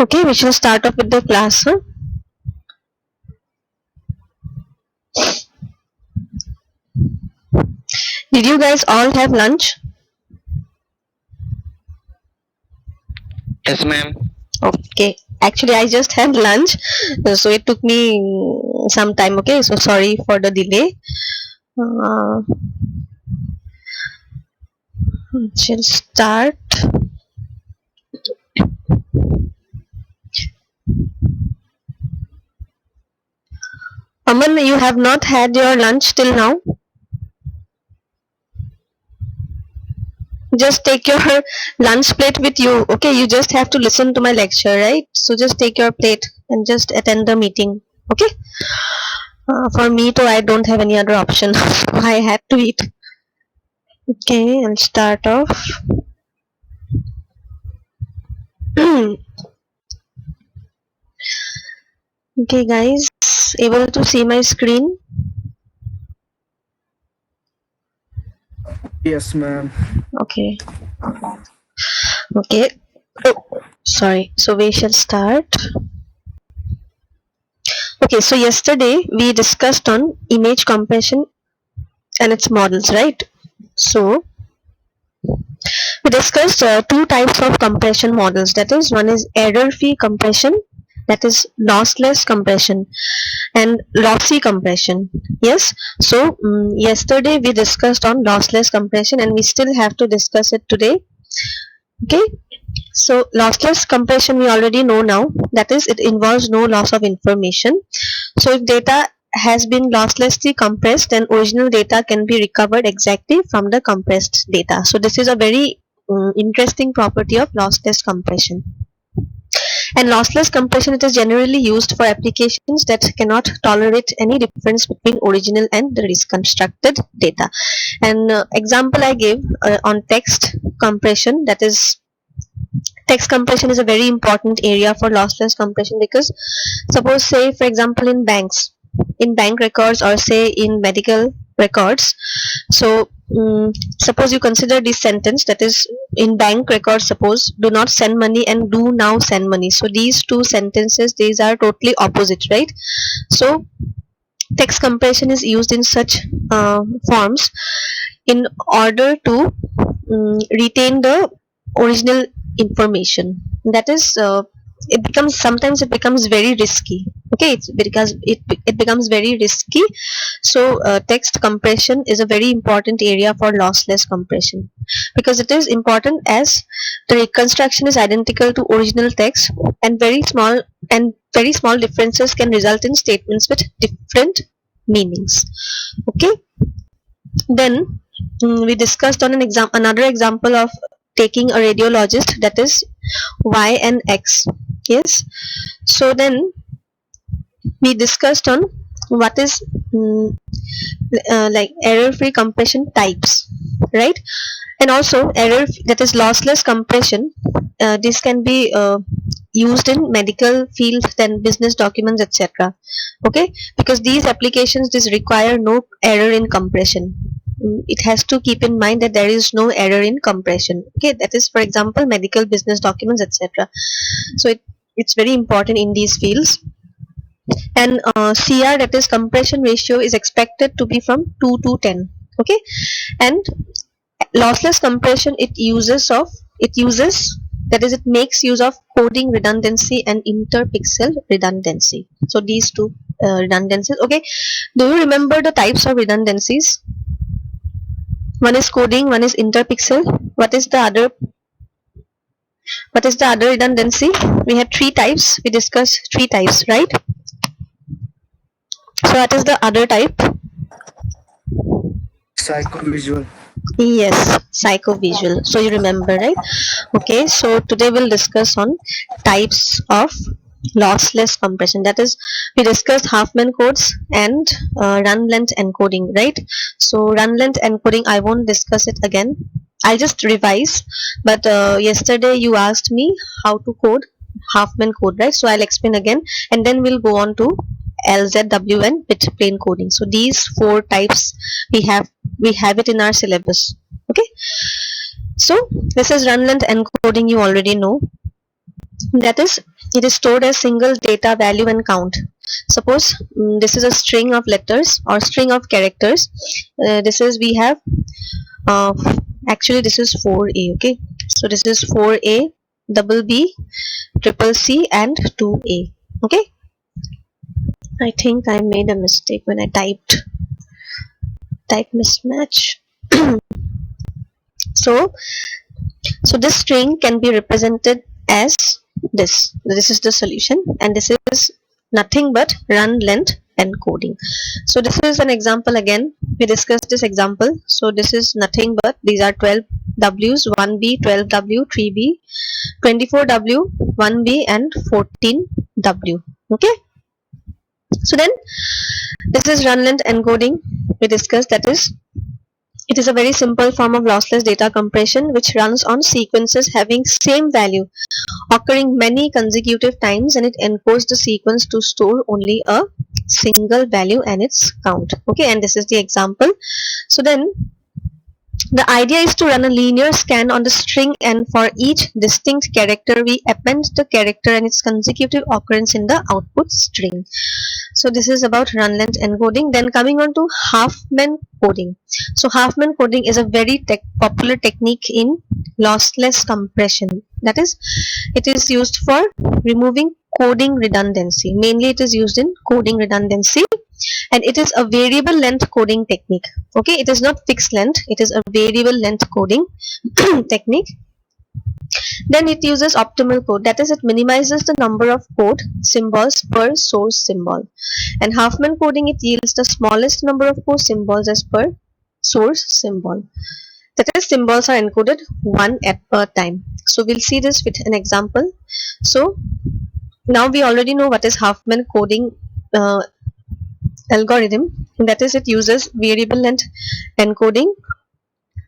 Okay, we shall start off with the class. Huh? Did you guys all have lunch? Yes, ma'am. Okay, actually I just had lunch, so it took me some time. Okay, so sorry for the delay. Shall start. Aman, you have not had your lunch till now? Just take your lunch plate with you. Okay, you just have to listen to my lecture, right? So just take your plate and just attend the meeting. Okay, for me too, I don't have any other option. I had to eat. Okay, I'll start off. Okay guys, able to see my screen? Yes, ma'am. Okay. Okay. Oh, sorry. So we shall start. Okay, so yesterday we discussed on image compression and its models, right? So we discussed two types of compression models. That is, one is error-free compression, that is lossless compression, and lossy compression. Yes. So yesterday we discussed on lossless compression, and we still have to discuss it today. Okay. So lossless compression we already know now, that is it involves no loss of information. So if data has been losslessly compressed, then original data can be recovered exactly from the compressed data. So this is a very interesting property of lossless compression. And lossless compression, it is generally used for applications that cannot tolerate any difference between original and the reconstructed data. And example I gave on text compression, that is text compression is a very important area for lossless compression, because suppose, say for example, in bank records, or say in medical records. So suppose you consider this sentence, that is, in bank records, suppose, do not send money and do now send money. So these two sentences, these are totally opposite, right? So text compression is used in such forms in order to retain the original information. That is, sometimes it becomes very risky. Okay, it's because it becomes very risky. So text compression is a very important area for lossless compression, because it is important as the reconstruction is identical to original text, and very small differences can result in statements with different meanings. Okay, then we discussed on another example of taking a radiologist, that is Y and X. Yes. So then we discussed on what is like error-free compression types, right? And also error, that is lossless compression. This can be used in medical field, then business documents, etc. Okay, because these applications, this require no error in compression. It has to keep in mind that there is no error in compression. Okay, that is, for example, medical, business documents, etc. So it's very important in these fields. And CR, that is compression ratio, is expected to be from 2 to 10. Okay, and lossless compression, it uses, that is, it makes use of coding redundancy and interpixel redundancy. So these two redundancies. Okay, do you remember the types of redundancies? One is coding, one is interpixel. What is the other redundancy? We had three types. We discussed three types, right? So what is the other type? Psychovisual. Yes, psychovisual. So you remember, right? Okay, so today we'll discuss on types of lossless compression. That is, we discussed Huffman codes and run length encoding, right? So run length encoding, I won't discuss it again. I'll just revise. But yesterday you asked me how to code Huffman code, right? So I'll explain again, and then we'll go on to LZW and bit plane coding. So these four types we have it in our syllabus. Okay. So this is run length encoding. You already know. That is, it is stored as single data value and count. Suppose this is a string of letters or string of characters. This is, we have uh, actually this is 4a. Okay, so this is 4a, double b, triple c, and 2a. Okay, I think I made a mistake when I type mismatch. so this string can be represented as this is the solution, and this is nothing but run length encoding. So this is an example. Again, we discussed this example. So this is nothing but, these are 12 W's, 1B, 12W, 3B, 24W, 1B, and 14W. Okay, so then this is run length encoding. We discussed, that is, it is a very simple form of lossless data compression which runs on sequences having same value occurring many consecutive times, and it encodes the sequence to store only a single value and its count. Okay, and this is the example. So then the idea is to run a linear scan on the string, and for each distinct character we append the character and its consecutive occurrence in the output string. So this is about run length encoding. Then coming on to Huffman coding. So Huffman coding is a very popular technique in lossless compression. That is, it is used for removing coding redundancy. Mainly it is used in coding redundancy, and it is a variable length coding technique. Okay, it is not fixed length, it is a variable length coding technique. Then it uses optimal code, that is, it minimizes the number of code symbols per source symbol. And Huffman coding, it yields the smallest number of code symbols as per source symbol. That is, symbols are encoded one at a time. So we'll see this with an example. So now we already know what is Huffman coding algorithm. That is, it uses variable length encoding,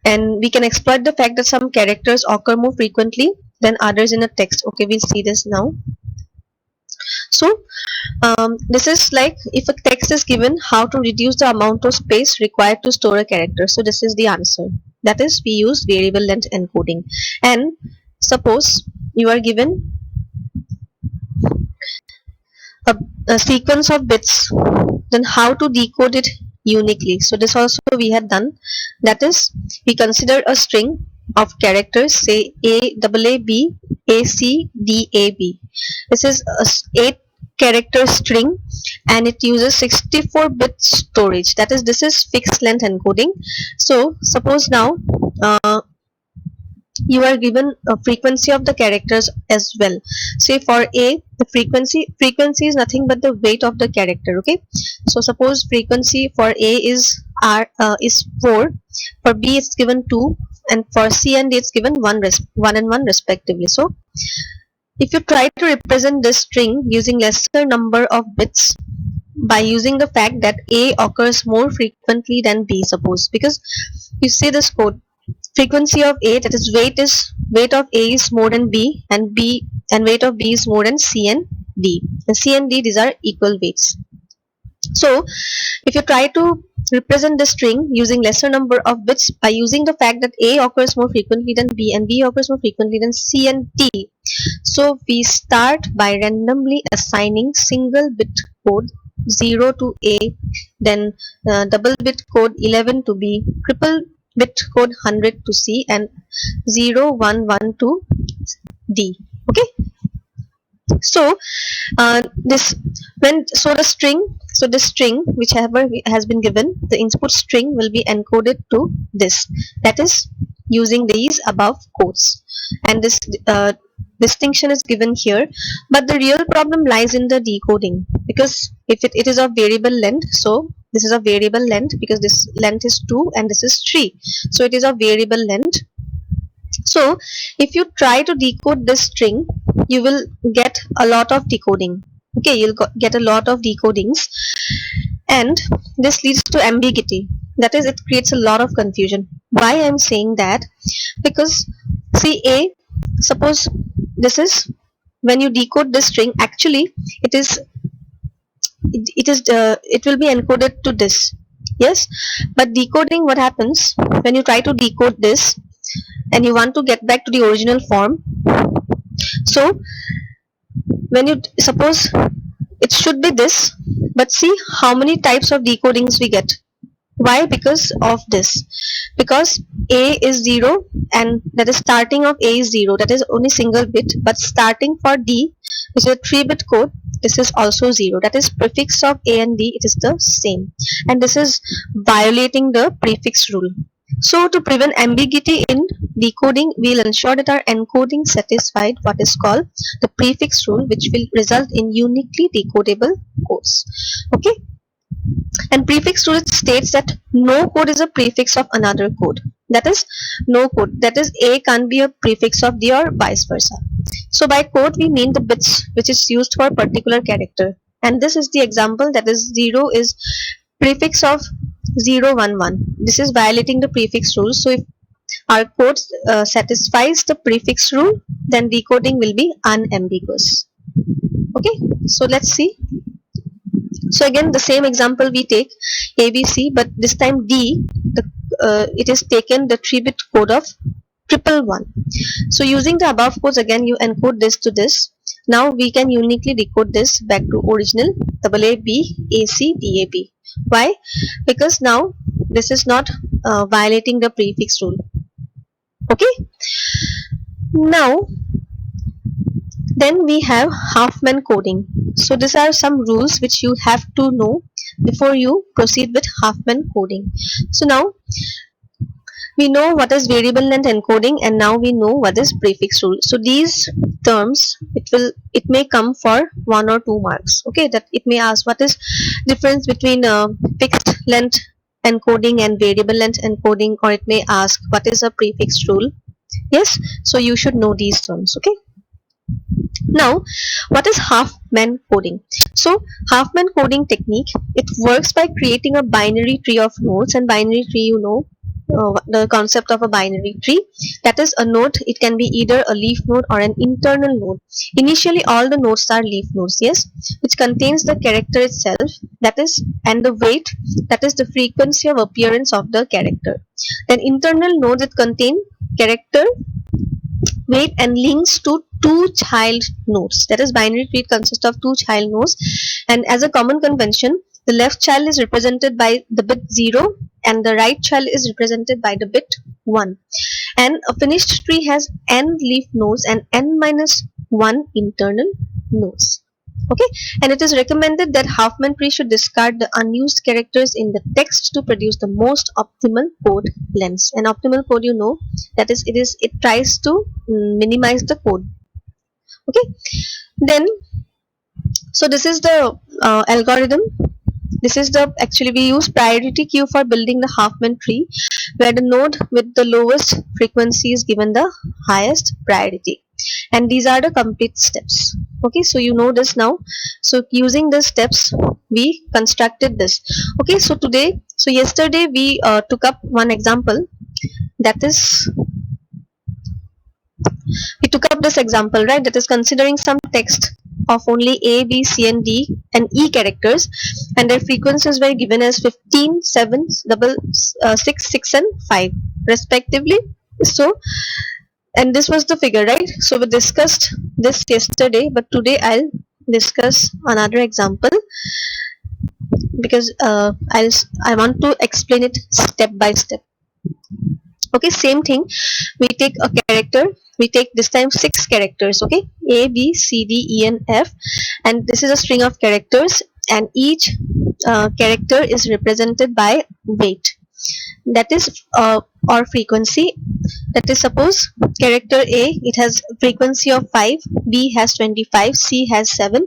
and we can exploit the fact that some characters occur more frequently than others in a text. Okay, we'll see this now. So this is like, if a text is given, how to reduce the amount of space required to store a character. So this is the answer. That is, we use variable length encoding. And suppose you are given a sequence of bits, then how to decode it uniquely. So this also we had done. That is, we consider a string of characters, say A, AA, B, A, C, D, A, B. This is a 8 character string, and it uses 64-bit storage. That is, this is fixed length encoding. So suppose now you are given a frequency of the characters as well. Say for A, the frequency is nothing but the weight of the character. Okay, so suppose frequency for A is 4, for B it's given 2, and for C and D it's given 1 and 1 respectively. So if you try to represent this string using lesser number of bits by using the fact that A occurs more frequently than B, suppose, because you see this code, frequency of A, that is, weight of A is more than B, and weight of B is more than C and D, and C and D, these are equal weights. So if you try to represent the string using lesser number of bits by using the fact that A occurs more frequently than B and B occurs more frequently than C and D, so we start by randomly assigning single bit code 0 to A, then double bit code 11 to B, triple bit code 100 to C, and 0, 1, 1 to D. Okay, so this string whichever has been given, the input string will be encoded to this, that is, using these above codes, and this distinction is given here. But the real problem lies in the decoding, because if it is of variable length, so this is a variable length because this length is 2 and this is 3, so it is of variable length. So if you try to decode this string, you will get a lot of decoding. Okay, you'll get a lot of decodings, and this leads to ambiguity. That is, it creates a lot of confusion. Why I'm saying that? Because see, suppose this is, when you decode this string, actually it is, it will be encoded to this. Yes, but decoding, what happens when you try to decode this and you want to get back to the original form? So when you suppose it should be this, but see how many types of decodings we get. Why? Because of this. Because a is 0, and that is starting of a is 0, that is only single bit, but starting for d, which is a 3-bit code, this is also 0, that is prefix of a and d, it is the same, and this is violating the prefix rule. So to prevent ambiguity in decoding, we'll ensure that our encoding satisfied what is called the prefix rule, which will result in uniquely decodable codes. Okay, and prefix rule states that no code is a prefix of another code. That is, no code, that is a can't be a prefix of the or vice versa. So by code we mean the bits which is used for a particular character, and this is the example, that is 0 is prefix of 011. This is violating the prefix rule. So if our code satisfies the prefix rule, then decoding will be unambiguous. Okay, so let's see. So again, the same example we take ABC, but this time D, it is taken the 3-bit code of 111. So using the above codes, again you encode this to this. Now we can uniquely decode this back to original AABACDAB. Why? Because now this is not violating the prefix rule. Okay. Now then we have Huffman coding. So these are some rules which you have to know before you proceed with Huffman coding. So now we know what is variable length encoding, and now we know what is prefix rule. So these terms, it may come for 1 or 2 marks. Okay, that it may ask what is difference between fixed length encoding and variable length encoding, or it may ask what is a prefix rule. Yes, so you should know these terms. Okay. Now, what is Huffman coding? So, Huffman coding technique, it works by creating a binary tree of nodes, and binary tree, you know, the concept of a binary tree. That is, a node, it can be either a leaf node or an internal node. Initially, all the nodes are leaf nodes, yes, which contains the character itself, that is, and the weight, that is the frequency of appearance of the character. Then internal nodes, it contain character, weight, and links to 2 child nodes. That is, binary tree consists of 2 child nodes, and as a common convention, the left child is represented by the bit 0 and the right child is represented by the bit 1. And a finished tree has n leaf nodes and n minus 1 internal nodes. Okay, and it is recommended that Huffman tree should discard the unused characters in the text to produce the most optimal code lengths. And optimal code, you know, that is, it tries to minimize the code. Okay, then so this is the algorithm. This is the, actually we use priority queue for building the Huffman tree, where the node with the lowest frequency is given the highest priority, and these are the complete steps. Okay, so you know this now. So using these steps we constructed this. Okay, so yesterday we took up one example, that is, we took up this example, right, that is considering some text of only A, B, C and D and E characters, and their frequencies were given as 15, 7, 6, 6 and 5 respectively. So, and this was the figure, right? So we discussed this yesterday, but today I'll discuss another example, because I want to explain it step by step. Okay, same thing, we take a character, we take this time 6 characters. Okay, A, B, C, D, E and F, and this is a string of characters, and each character is represented by weight, that is or frequency. That is, suppose character A, it has frequency of 5, B has 25, C has 7,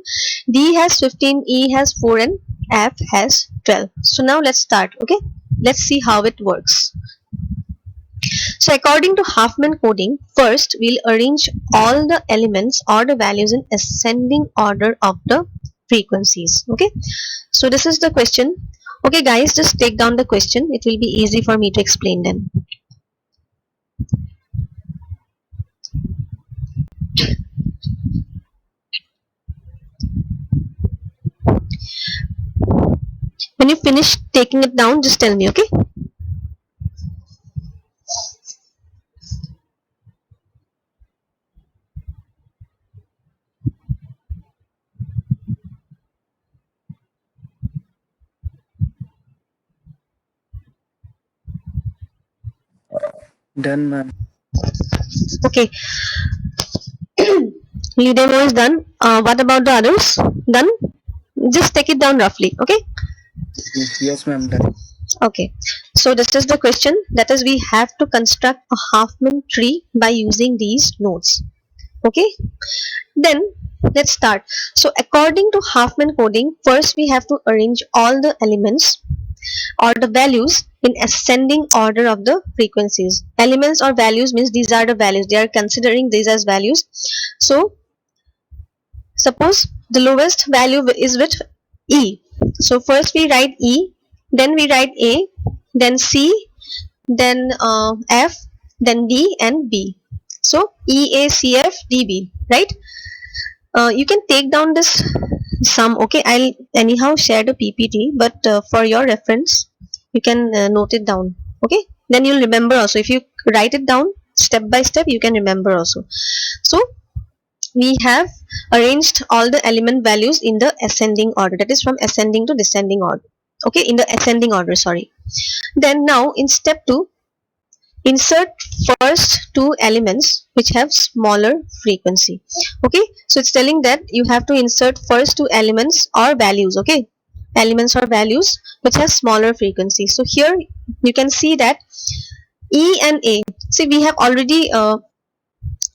D has 15, E has 4 and F has 12. So now let's start. Okay, let's see how it works. So according to Huffman coding, first we'll arrange all the elements or the values in ascending order of the frequencies. Okay, so this is the question. Okay guys, just take down the question, it will be easy for me to explain then. When you finish taking it down, just tell me, okay? Done, ma'am. Okay, demo is done. What about the others? Done? Just take it down roughly, okay? Yes, ma'am. Done. Okay, so this is the question, that is we have to construct a Huffman tree by using these nodes. Okay, then let's start. So according to Huffman coding, first we have to arrange all the elements or the values in ascending order of the frequencies. Elements or values means these are the values, they are considering these as values. So suppose the lowest value is with E. So first we write E, then we write A, then C, then F, then D and B. So E, A, C, F, D, B, right? You can take down this sum. Okay, I'll anyhow share the PPT, but for your reference, you can note it down. Okay, then you'll remember also. If you write it down step by step, you can remember also. So we have arranged all the element values in the ascending order, that is from ascending to descending order. Okay, in the ascending order, sorry. Then now in step 2, insert first two elements which have smaller frequency. Okay, so it's telling that you have to insert first two elements or values. Okay, elements or values which have smaller frequency. So here you can see that E and A, see we have already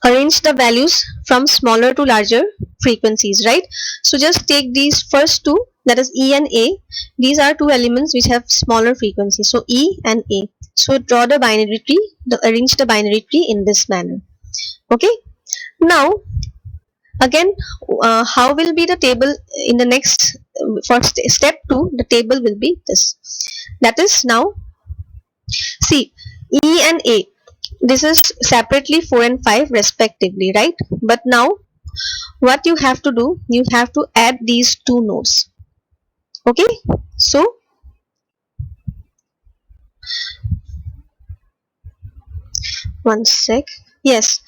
arrange the values from smaller to larger frequencies, right? So just take these first two, that is E and A. These are two elements which have smaller frequency, so E and A. So draw the binary tree, arrange the binary tree in this manner. Okay, now again how will be the table in the next for step 2, the table will be this, that is now see E and A, this is separately 4 and 5 respectively, right? But now what you have to do, you have to add these two nodes. Okay, so one sec, yes,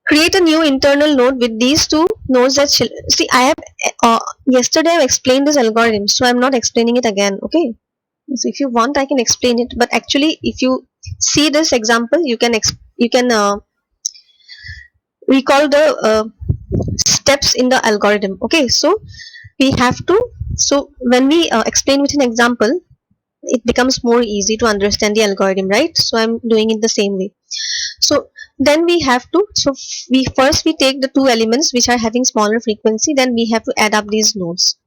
create a new internal node with these two nodes that see I have yesterday I explained this algorithm, so I'm not explaining it again. Okay, so if you want I can explain it, but actually if you see this example, you can recall the steps in the algorithm. Okay, so we have to, so when we explain with an example, it becomes more easy to understand the algorithm, right? So I'm doing it the same way. So then we have to, so we take the two elements which are having smaller frequency, then we have to add up these nodes.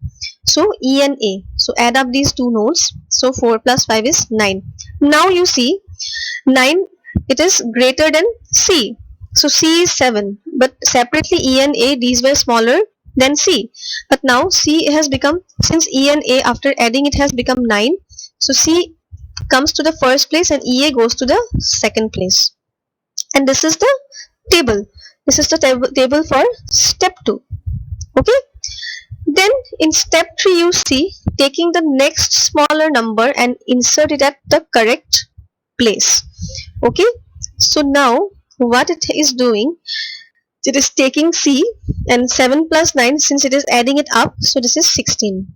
So E and A, so add up these two nodes, so 4 plus 5 is 9. Now you see 9, it is greater than C, so C is 7, but separately E and A, these were smaller than C, but now C has become, since E and A after adding it has become 9, so C comes to the first place and EA goes to the second place. And this is the table. This is the table for step 2. Okay. Then in step 3 you see taking the next smaller number and insert it at the correct place. Okay. So now what it is doing, it is taking C and 7 plus 9, since it is adding it up, so this is 16.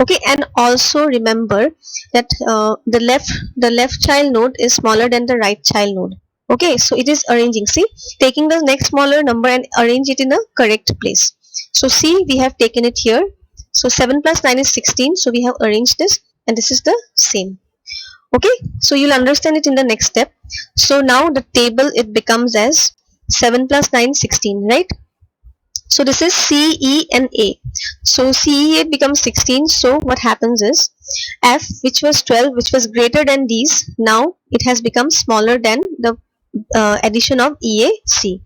Okay, and also remember that the left child node is smaller than the right child node. Okay, so it is arranging, see, taking the next smaller number and arrange it in a correct place. So see, we have taken it here, so 7 plus 9 is 16, so we have arranged this and this is the same. Okay, so you'll understand it in the next step. So now the table, it becomes as 7 plus 9 16, right? So this is C, E and A. So CEA becomes 16. So what happens is F, which was 12, which was greater than these, now it has become smaller than the addition of EAC.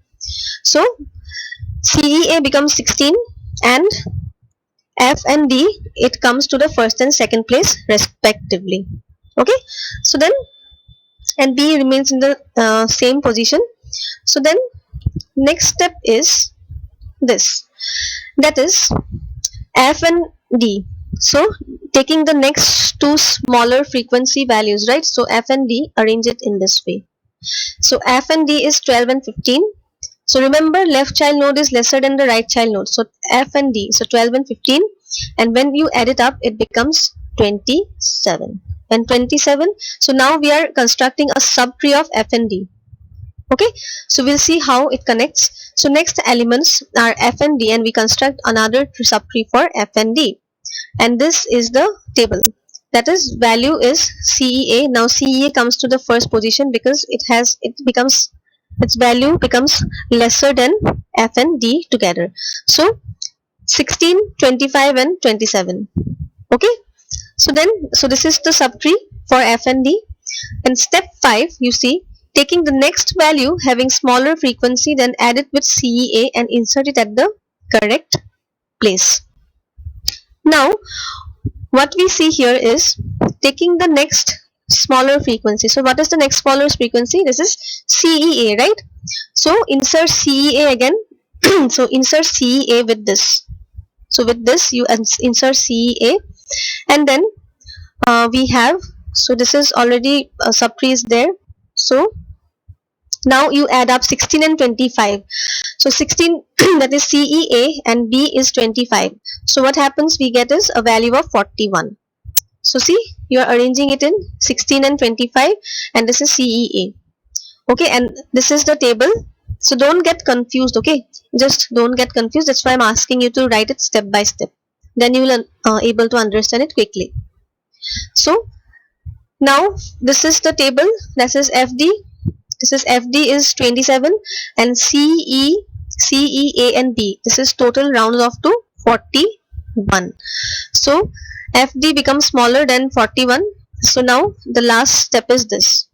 So CEA becomes 16 and F and D, it comes to the first and second place respectively. Okay, so then, and B remains in the same position. So then next step is this, that is F and D. So taking the next two smaller frequency values, right? So F and D, arrange it in this way. So F and D is 12 and 15. So remember, left child node is lesser than the right child node. So F and D, so 12 and 15, and when you add it up, it becomes 27 and 27. So now we are constructing a subtree of F and D. Okay, so we'll see how it connects. So next elements are F and D, and we construct another subtree for F and D, and this is the table. That is, value is CEA. Now CEA comes to the first position because its value becomes lesser than F and D together. So 16, 25 and 27. Okay, so this is the subtree for F and D. And step 5, you see, taking the next value having smaller frequency, then add it with CEA and insert it at the correct place. Now what we see here is taking the next smaller frequency. So what is the next smaller frequency? This is CEA, right? So insert CEA again. So insert CEA with this. So with this you insert CEA, and then we have, so this is already a subtree is there. So now you add up 16 and 25. So 16 that is CEA and B is 25. So what happens, we get is a value of 41. So see, you are arranging it in 16 and 25, and this is CEA. Okay, and this is the table. So don't get confused, okay? Just don't get confused. That's why I'm asking you to write it step by step. Then you will able to understand it quickly. So now this is the table. This is FD. This is FD is 27, and CEA and B. This is total rounds off to 41. So FD becomes smaller than 41. So now the last step is this.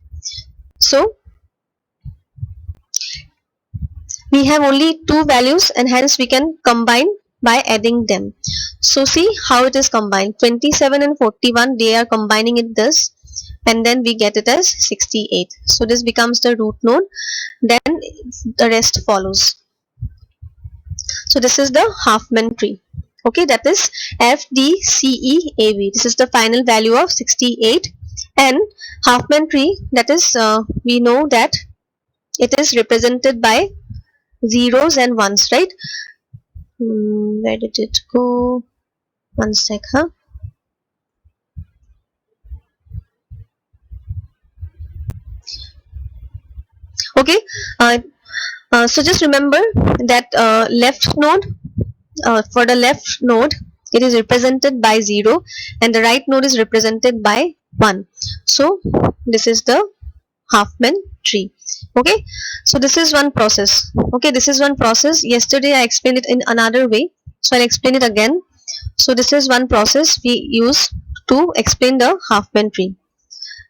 So we have only two values, and hence we can combine by adding them. So see how it is combined. 27 and 41, they are combining it this, and then we get it as 68. So this becomes the root node, then the rest follows. So this is the Huffman tree. Okay, that is FDCEAB. This is the final value of 68, and Huffman tree, that is we know that it is represented by zeros and ones, right? Where did it go? One sec, huh? Okay, so just remember that left node, for the left node it is represented by 0, and the right node is represented by 1. So this is the Huffman tree. Okay, so this is one process. Okay, this is one process. Yesterday I explained it in another way, so I'll explain it again. So this is one process we use to explain the Huffman tree.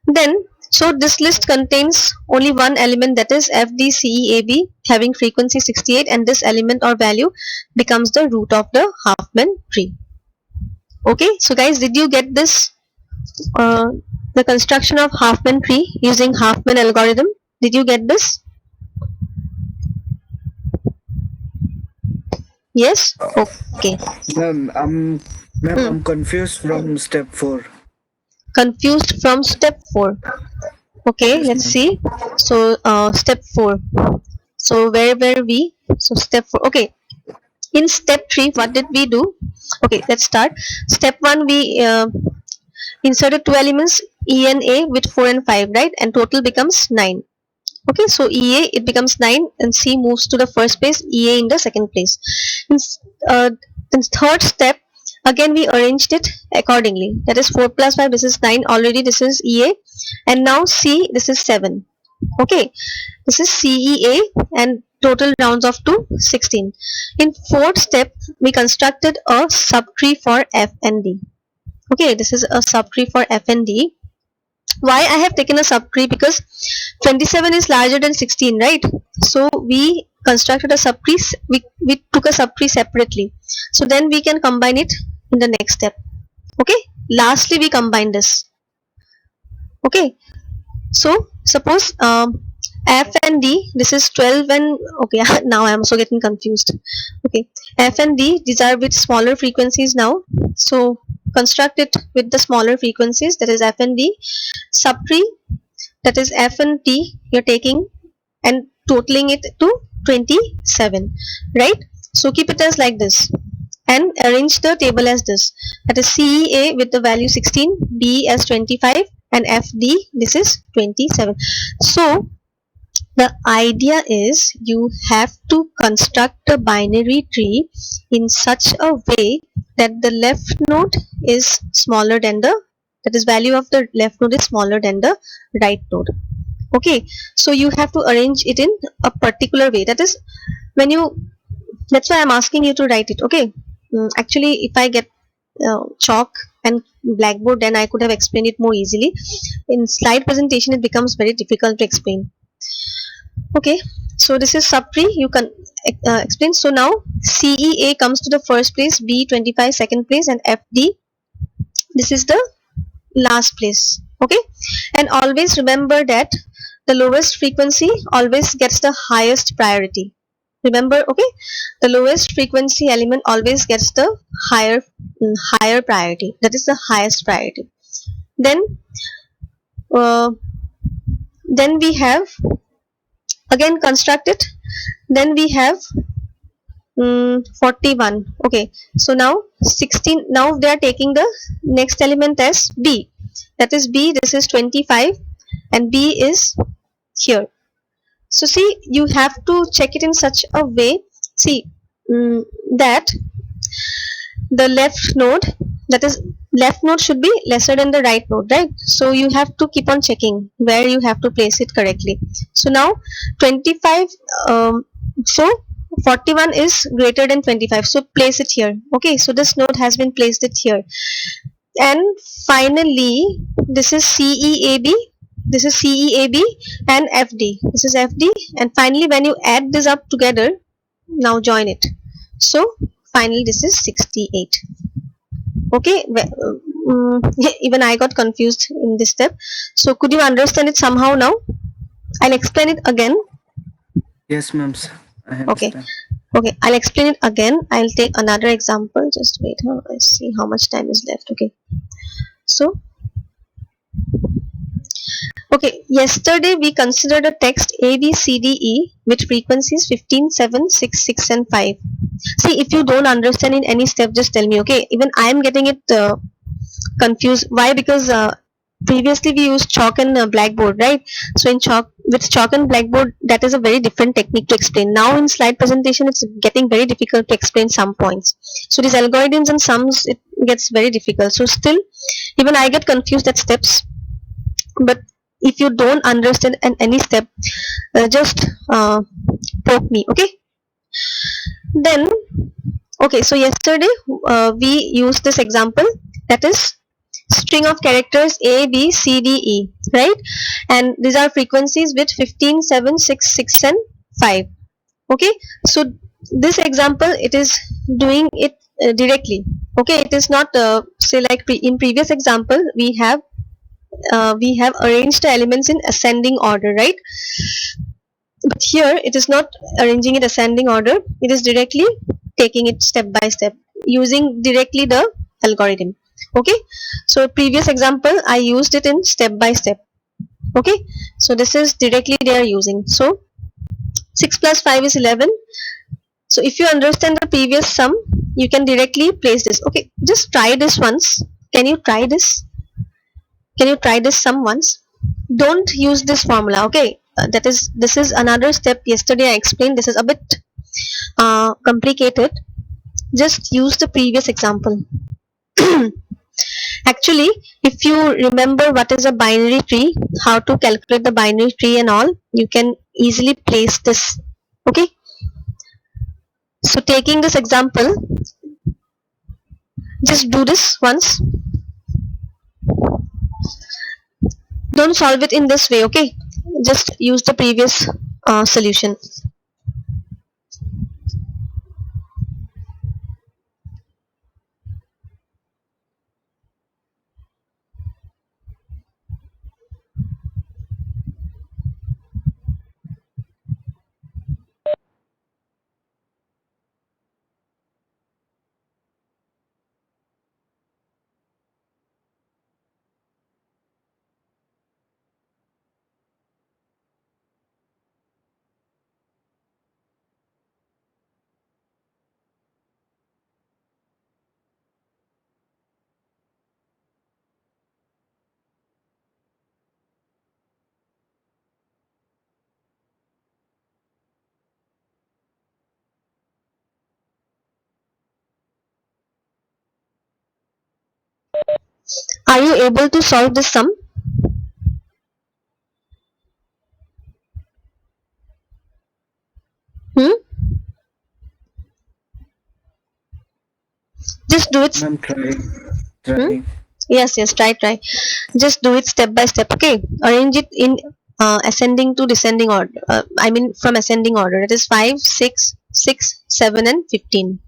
Then, so this list contains only one element, that is FDCEAB, having frequency 68, and this element or value becomes the root of the Huffman tree. Okay, so guys, did you get this? The construction of Huffman tree using Huffman algorithm. Did you get this? Yes? Okay. Ma'am, I'm confused from step 4. Confused from step 4. Okay, Yes, let's ma'am. see. So step 4. So where were we? So step 4. Okay. In step 3, what did we do? Okay, let's start. Step 1, we inserted two elements, E and A, with 4 and 5, right? And total becomes 9. Okay, so EA, it becomes 9, and C moves to the first place, EA in the second place. In third step, again we arranged it accordingly. That is 4 plus 5, this is 9 already, this is EA, and now C, this is 7. Okay, this is CEA, and total rounds of to 16. In fourth step, we constructed a subtree for f and d. Okay, this is a subtree for f and d. Why I have taken a subtree? Because 27 is larger than 16, right? So we constructed a subtree, we took a subtree separately. So then we can combine it in the next step. Okay, lastly we combine this. Okay, so suppose f and d, this is 12 and okay, now I am also getting confused. Okay, f and d, these are with smaller frequencies now. So construct it with the smaller frequencies, that is f and d. Subtree, that is f and t, you're taking and totaling it to 27, right? So keep it as like this and arrange the table as this, that is CEA with the value 16, B as 25 and FD, this is 27. So the idea is you have to construct a binary tree in such a way that the left node is smaller than the, that is value of the left node is smaller than the right node. Okay, so you have to arrange it in a particular way. That is when you, that's why I'm asking you to write it. Okay, actually if I get chalk and blackboard, then I could have explained it more easily. In slide presentation it becomes very difficult to explain. Okay, so this is subtree, you can explain. So now CEA comes to the first place, B25 second place, and FD, this is the last place. Okay, and always remember that the lowest frequency always gets the highest priority. Remember, okay, the lowest frequency element always gets the higher priority, that is the highest priority. Then we have again construct it. Then we have 41. Okay, so now 16, now they are taking the next element as B, that is B, this is 25 and B is here. So see, you have to check it in such a way, see, that the left node, that is left node should be lesser than the right node, right? So you have to keep on checking where you have to place it correctly. So now 25, so 41 is greater than 25, so place it here. Okay, so this node has been placed it here. And finally this is CEAB, this is CEAB and FD, this is FD, and finally when you add this up together, now join it, so finally this is 68. Okay, even I got confused in this step. So could you understand it somehow now? I'll explain it again. Yes, ma'am. I Okay. understand. Okay, I'll explain it again. I'll take another example. Just wait. Let's see how much time is left. Okay. So, okay, yesterday we considered a text A, B, C, D, E with frequencies 15, 7, 6, 6 and 5. See, if you don't understand in any step, just tell me, okay? Even I am getting it confused. Why? Because previously we used chalk and blackboard, right? So in with chalk and blackboard, that is a very different technique to explain. Now in slide presentation, it's getting very difficult to explain some points. So these algorithms and sums, it gets very difficult. So still, even I get confused at steps. But if you don't understand any step, just poke me, okay? Then, okay, so yesterday we used this example, that is string of characters A, B, C, D, E, right? And these are frequencies with 15, 7, 6, 6 and 5. Okay, so this example, it is doing it directly. Okay, it is not say like in previous example we have arranged the elements in ascending order, right? But here it is not arranging it ascending order, it is directly taking it step by step using directly the algorithm. Okay, so previous example I used it in step by step. Okay, so this is directly they are using. So 6 plus 5 is 11. So if you understand the previous sum, you can directly place this. Okay, just try this once. Can you try this? Can you try this sum once? Don't use this formula. Okay, this is another step. Yesterday I explained. This is a bit complicated. Just use the previous example. Actually, if you remember what is a binary tree, how to calculate the binary tree and all, you can easily place this Okay, so taking this example, just do this once. Don't solve it in this way, okay? Just use the previous solution. Are you able to solve this sum? Hmm? Just do it. Ma'am, trying. Hmm? Trying. Yes, try. Just do it step by step, okay? Arrange it in ascending to descending order. I mean from ascending order. That is 5, 6, 6, 7 and 15.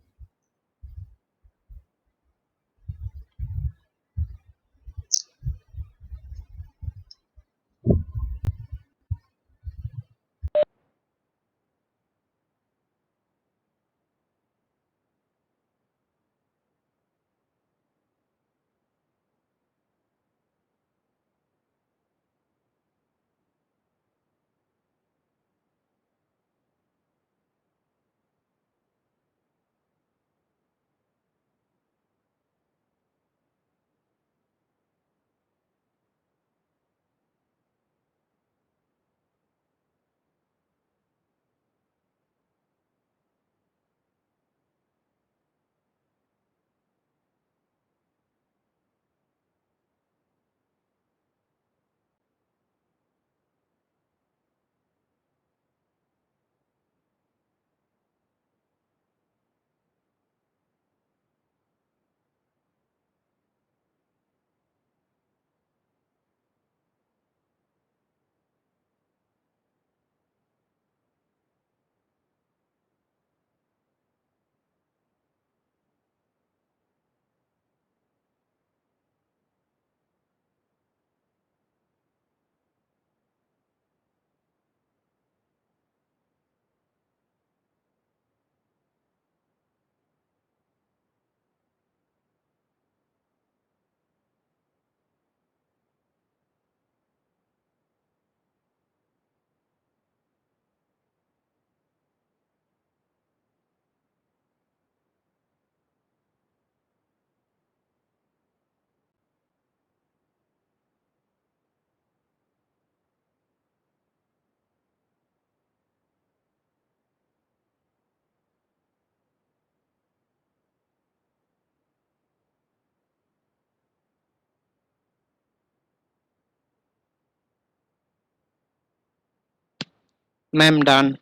Ma'am, done.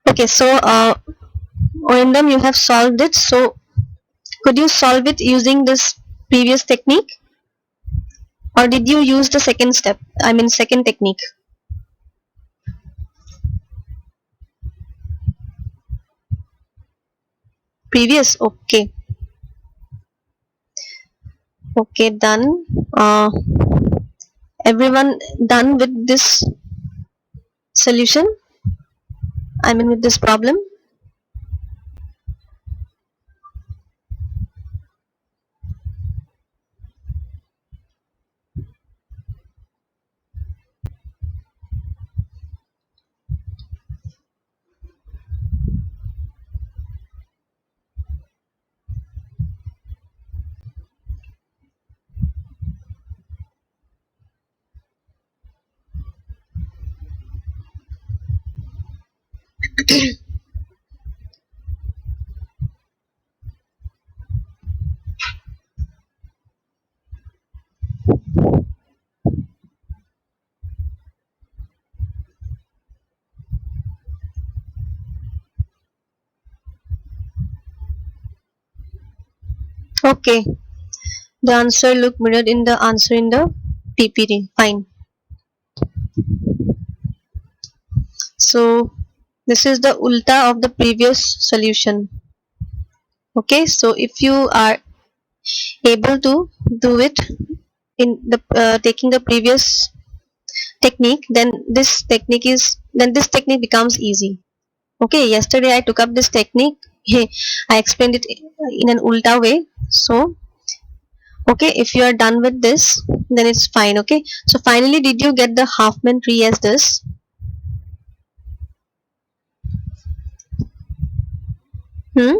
Okay, so Orindam, you have solved it. So could you solve it using this previous technique, or did you use the second step? I mean second technique. Previous. Okay. Okay, done. Everyone done with this solution? I mean with this problem? Okay, the answer look mirrored in the answer in the PPT. Fine. So this is the ulta of the previous solution. Okay, so if you are able to do it in the taking the previous technique, then this technique becomes easy. Okay, yesterday I took up this technique. Hey, I explained it in an ulta way. So okay, if you are done with this, then it's fine. Okay, so finally, did you get the Halfman tree as this? Hmm.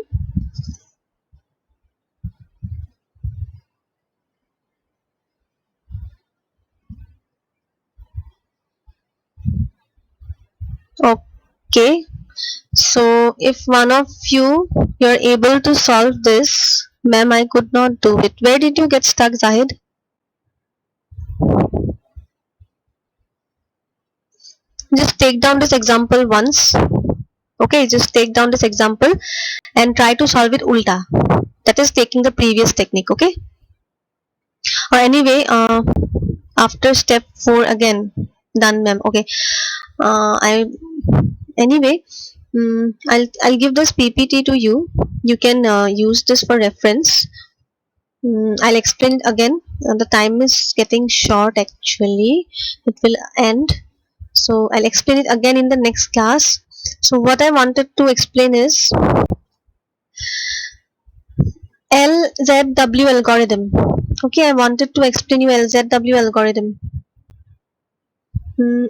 Okay, so if one of you're able to solve this, ma'am, I could not do it. Where did you get stuck, Zahid? Just take down this example once. Okay, just take down this example and try to solve it ulta. That is taking the previous technique. Okay. Or anyway, after step 4 again, done, ma'am. Okay. I anyway. I'll give this PPT to you. You can use this for reference. I'll explain it again. The time is getting short actually. It will end. So I'll explain it again in the next class. So what I wanted to explain is LZW algorithm. Okay, I wanted to explain you LZW algorithm.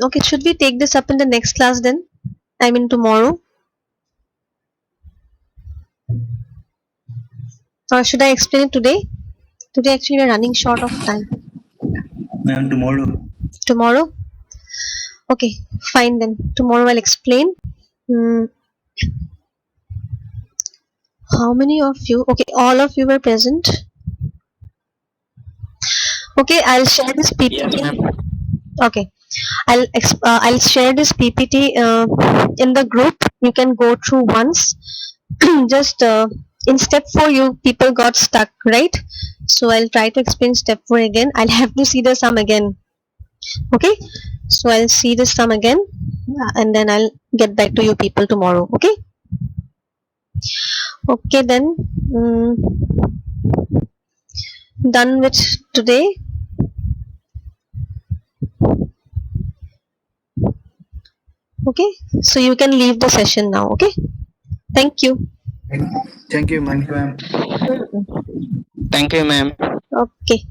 Okay, should we take this up in the next class then? I mean tomorrow. Or should I explain it today? Today actually we're running short of time. Ma'am, tomorrow. Tomorrow? Okay, fine then. Tomorrow I'll explain. How many of you? Okay, all of you were present. Okay, I'll share this PPT. Yes, ma'am. Okay, I'll share this PPT in the group. You can go through once. Just in step 4, you people got stuck, right? So I'll try to explain step 4 again. I'll have to see the sum again. Okay, so I'll see the sum again, and then I'll get back to you people tomorrow. Okay. Okay then. Done with today. Okay, so you can leave the session now. Okay, thank you. Thank you, ma'am. Thank you, ma'am. Okay.